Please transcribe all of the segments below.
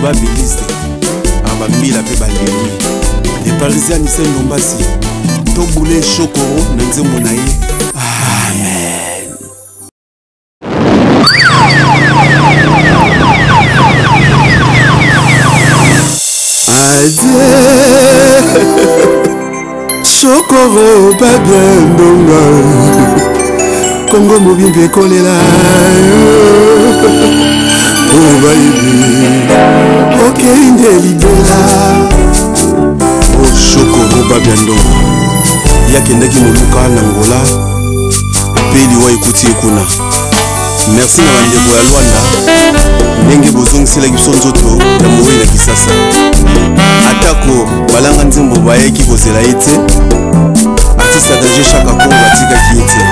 Kiba Béliste Abambila pe Balemi Les Parisiens Nissé Ndombasi Toboulé Chokoro Nanze Monaye Amen. Adieu Chokoro Babien Ndonga Congo Mobimbe Kolela Oh baby Ok Indelibela Oh Chokoro Babien Ndonga Yakendaki Moluka Nangola Peli wa ekuti ekuna Merci na bandeko ya Luanda Ndenge bozongisela biso nzoto ya moyo na Kisasa Atako balanga nzembo bayeki kozela ete Artiste adagé chaque Congo atika ki ete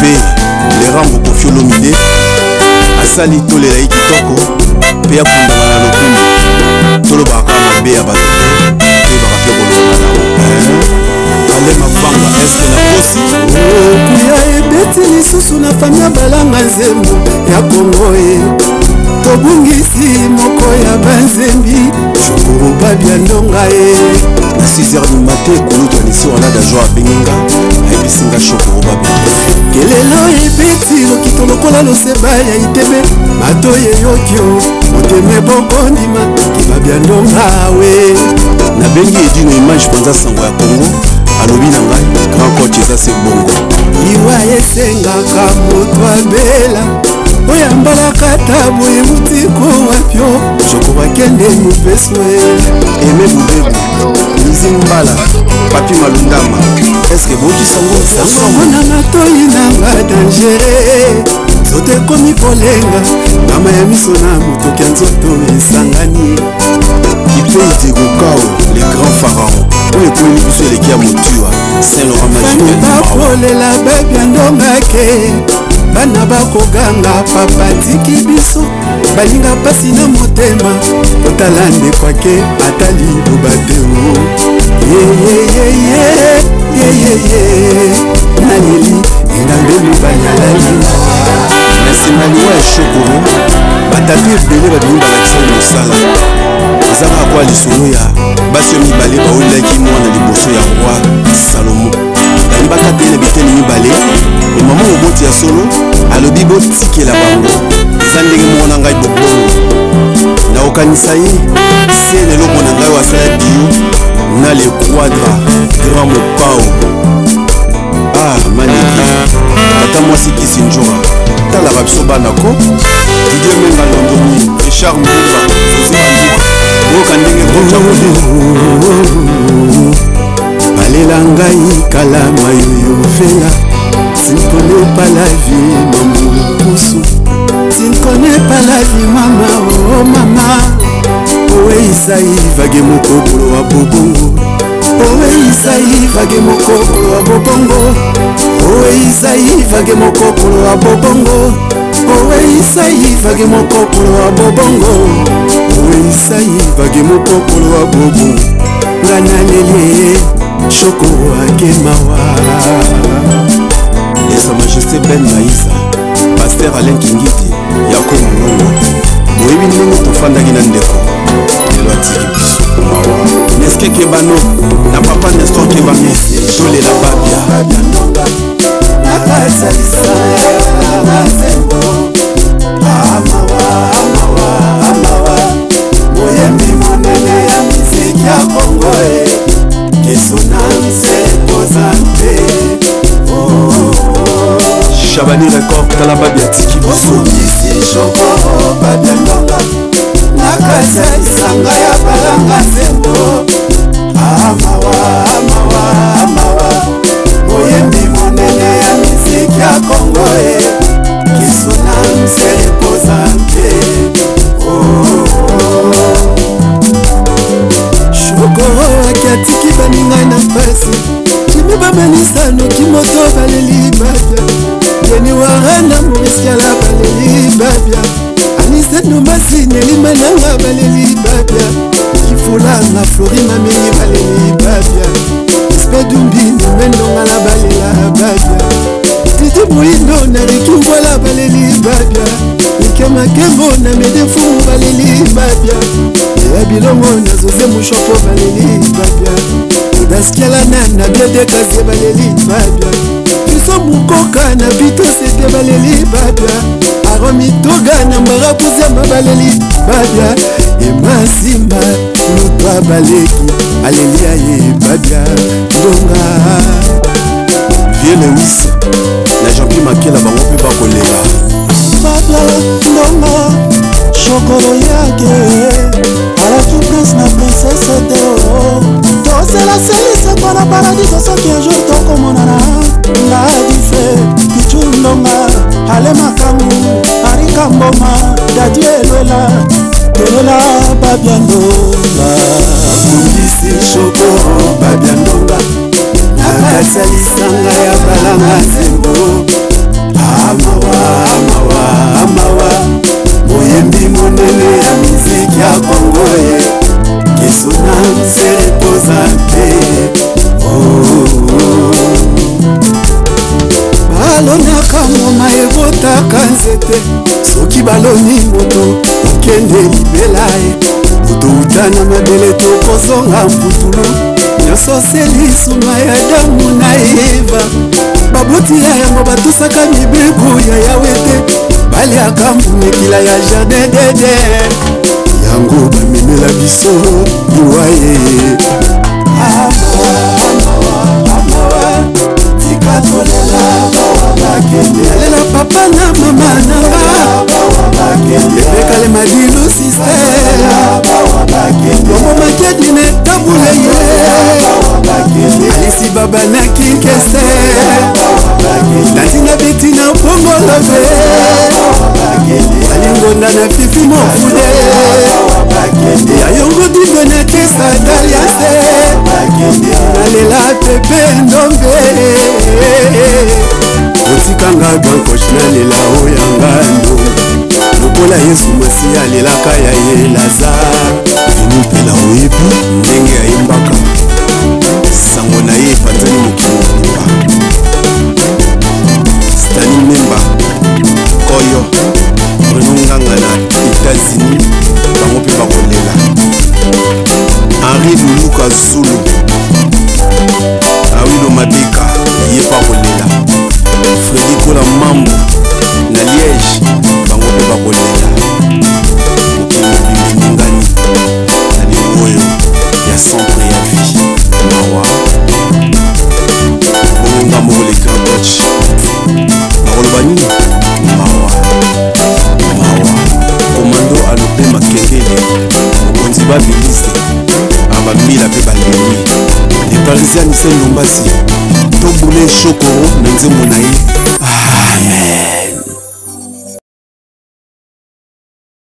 Pe le rambo Koffi Olomide Asali tolela kitoko pe apundama na lokumu Tolo baka mabe ya bato pe baka pe kolona na Ale mabanga eske na kosi Kuya ebeti lisusu na famia balanga nzembo ya Kongo Tobungisi moko ya banzembi Chokoro Babien Ndonga Na 6h du matin kulutu anisi wana da joa benginga Aibisinga Chokoro Babien Kelelo ebeti lokito lokola loseba ya itebe Matoye yokyo Oteme bokondima Ki Babien Ndonga we Na bengi edino image panza sango ya Kongo Alobi na ngai grand coach eza se bongo Iwa esengaka moto abela Oya mbalaka tabu emutiko wapyo Choko bakende mupeswe Eme bubebu Nizi mbala Papi malundama Eske boki sango Mwana matoi nanga dangere Zote komi kolenga Mama ya miso na mutoki nzoto esangani Kipe Diego Kao Le grand pharaon Oye kweni biso eleki ya motua Saint-Laurent Magique Bakolela Babien Ndonga ke Bana bakoganga papa tiki biso Balinga pasi na motema Otalande kwake atali bobadeo Naleli engambe mubanyalali Nasimaliwa ya Chokoro Batapi ebele babimba lakisa mosala Ezaka kwa lisolo ya Basio mibale baolaki mwana liboso ya roi Salomo Balibaka tene bitene mibale Mais maman oboti ya solo alobi botikela bango eza ndenge mwana ngai bobongo na okanisa ye se lelo mwana ngai wasala dio na le quadra grand mopao maniki ata mwasi kisi njora talaka biso banako Didier Menga Londoni Richard Mbumba José Bambi boka ndenge kocha balela ngai kalama yoyo fela Tu ne connais pas la vie, maman, poussou. Tu ne connais pas la vie, maman, oh maman. Oh Isaïe, vague mon kokoro à bobongo. Oh Isaïe, vague mon kokoro à bobongo. Oh Isaïe, vague mon kokoro à bobongo. Oh Isaïe, vague mon kokoro à bobongo. Oh Isaïe, vague mon kokoro à bobongo. Gana lele, choko akemawa. Et sa majesté Ben Maïsa Pasteur Alain Kingiti Yako Monongo Boebi ndenge tofandaki na ndeko Lelo atiki biso Neske Kebano Na papa Nestor Kebami Tole la Babia Nakasalisa Nazembo Amawa Amawa Amawa Boyembi monene ya miziki ya Kongo Kesonanse Kozante Chabani Record Tala Babia Tiki Bosumisi Chokoro Babien Ndonga Nakasa isanga ya balanga zembo Amawa Amawa Amawa Boyembi monene ya miziki ya Kongo Kisuna mse reposante Chokoro akiatiki baninga na pasi Kimi bamanisano kimoto baleli babia Yeni warana moriskiala baleli babia Anise numasi nelimananga baleli babia Kifulanga flori mameli baleli babia Spedumbi numendonga la balela babia Titi muindo na rikimbwala baleli babia Mike Makembo na medefumu baleli babia ya bilongo na zoze mushopo baleli babia Udaskiala na biede kazi baleli babia Fiso mukoka na bito sete baleli babia Aromi toga na marakuze baleli babia Emasimba lutwa baleki alelia ye babia Ndonga Vie Lewis na Jean-Pierre Makela bango pe bakolela babia Ndonga Chokoro yake alaki prince na princesse deo tosela selise kona paradiso soki un jour tokomonana ngadife pichu Ndonga ale makangu arika mboma dadi elwela tolela babia Ndonga kundisi Chokoro babia Ndonga nakasalisanga ya balanga zembo amawa amawa amawa moyembi monene ya miziki ya Kongo ye kesona mserepozante balonaka ngoma ebotaka nzete soki baloni moto okende libela ye moto utana mabele tokozonga mputulu nyonso selisuma ya damu na Eva baboti ya yango batusaka mibeko ya yawe te baliaka mbumekila ya jardin d'Eden yango bamemela biso liwaye tikatolela lela papa na mama nanga ebekale madilo sister bongo makiadine tabule ye alisi baba na kinkese natina betina pongolove alingonda na fifi mofude yayongo dibe na kesa daliase nalela pepe ndombe otikanga gankosh nalela oyanga ndo lokola Yesu Masi alelaka ya ye Lazare vini mpela oyebi ndenge ayembaka sango na ye epanzani mokili mobimba Stani Memba Koyo Bruno Nganga na États-Unis bango mpe bakolela Henri Luluka Zulu Awilo Mabeka ye bakolela Freddy Kola Mambo na Liège bango mpe bakolela mokili mobimba Ningani na lingoyo ya centre ya vie mawa bongonga moko le grand coach nakoloba nini mawa komando alope makengele mokonzi babiliste abamila mpe balemi le parisien Michel Lombasi tobule Chokoro na nzembo na ye amen.